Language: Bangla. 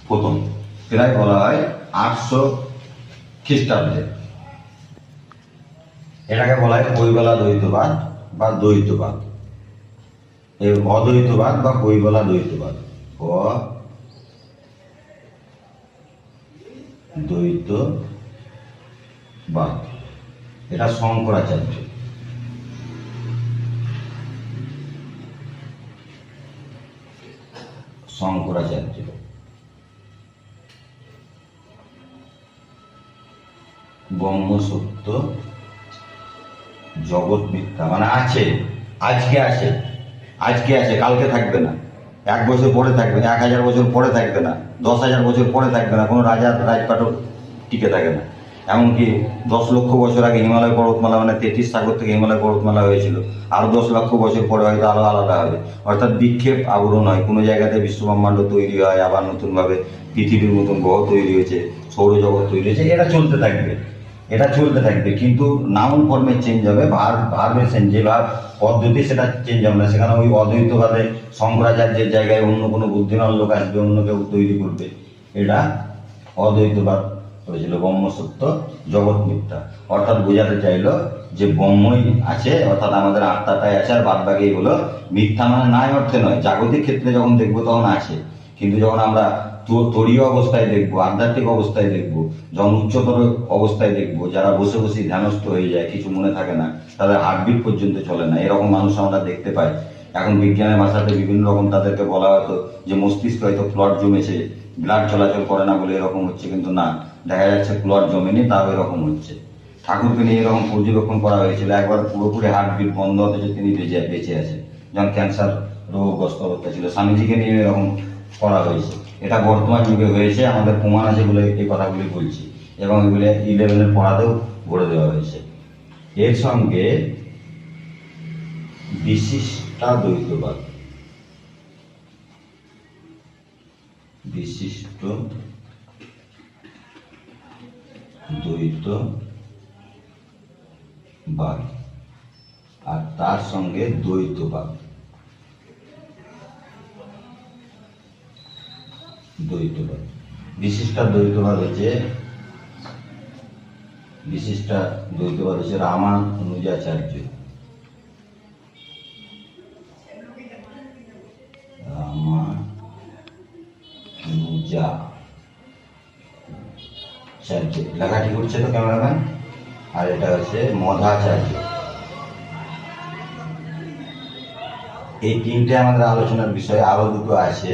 প্রথম প্রায় বলা হয় 800 খ্রিস্টাব্দে। এটাকে বলা হয় কৈবলা দ্বৈতবাদ বা দ্বৈতবাদ, অদ্বৈতবাদ বা কৈবলা দ্বৈতবাদ, দ্বৈতবাদ। এটা শঙ্করাচার্য। শঙ্করাচার্য ব্রহ্ম সত্য জগৎ মিথ্যা, মানে আছে, আজকে আছে, আজকে আছে, কালকে থাকবে না, 1 বছর পরে থাকবে না, 1000 বছর পরে থাকবে না, 10,000 বছর পরে থাকবে না, কোনো রাজার রাজপাটও টিকে থাকে না। এমনকি 10 লক্ষ বছর আগে হিমালয় পর্বতমালা, মানে 33 সাগর থেকে হিমালয় পর্বতমালা হয়েছিল, আরো 10 লক্ষ বছর পরে হয়তো আরো আলাদা হবে। অর্থাৎ বিক্ষেপ আবরণ হয়, কোনো জায়গাতে বিশ্বব্রহ্মাণ্ড তৈরি হয়, আবার নতুনভাবে পৃথিবীর মতন গ্রহ তৈরি হয়েছে, সৌরজগৎ তৈরি হয়েছে, এটা চলতে থাকবে, এটা চলতে থাকবে। কিন্তু নাউন ফর্মে চেঞ্জ হবে, ভার্বেশন যে ভাব পদ্ধতি সেটা চেঞ্জ হবে না। সেখানে ওই অদ্বৈতবাদে শঙ্করাচার্যের জায়গায় অন্য কোনো বুদ্ধিমান লোক আসবে, অন্য কেউ তৈরি করবে। এটা অদ্বৈতবাদ করেছিল, ব্রহ্ম সত্য জগৎ মিথ্যা। অর্থাৎ বোঝাতে চাইলো যে ব্রহ্মই আছে, অর্থাৎ আমাদের আত্মাটাই আছে, আর বাদ বাকি হলো মিথ্যা, মানে নাই অর্থে নয়। জাগতিক ক্ষেত্রে যখন দেখবো তখন আছে, কিন্তু যখন আমরা তরীয় অবস্থায় দেখবো, আধ্যাত্মিক অবস্থায় দেখবো, যখন উচ্চতর অবস্থায় দেখবো, যারা বসে বসে ধ্যানস্থ হয়ে যায়, কিছু মনে থাকে না, তাদের হার্টবিট পর্যন্ত চলে না, এরকম মানুষ আমরা দেখতে পাই। এখন বিজ্ঞানের ভাষাতে বিভিন্ন রকম তাদেরকে বলা হতো যে মস্তিষ্কে হয়তো ক্লট জমেছে, ব্লাড চলাচল করে না বলে এরকম হচ্ছে, কিন্তু না, দেখা যাচ্ছে ক্লট জমেনি, তাও এরকম হচ্ছে। ঠাকুরকে নিয়ে এরকম পর্যবেক্ষণ করা হয়েছিল, একবার পুরোপুরি হার্টবিট বন্ধ হতে তিনি বেঁচে আছে, যখন ক্যান্সার রোগগ্রস্ত অবস্থা ছিল। স্বামীজিকে নিয়ে এরকম করা হয়েছে। এটা বর্তমান যুগে হয়েছে, আমাদের প্রমাণ আছে বলে এই কথাগুলি বলছি, এবং এগুলো 11-এর পড়াতেও ভরে দেওয়া হয়েছে। এর সঙ্গে বিশিষ্টাদ্বৈতবাদ, বিশিষ্ট দ্বৈতবাদ, আর তার সঙ্গে দ্বৈতবাদ, দ্বৈতবাদ। বিশিষ্টাদ্বৈতবাদ হচ্ছে রামানুজাচার্য, রামানুজাচার্য, লেখা ঠিক হচ্ছে তো ক্যামেরাম্যান? আর এটা হচ্ছে মধ্বাচার্য। এই তিনটে আমাদের আলোচনার বিষয়, আরো দুটো আছে।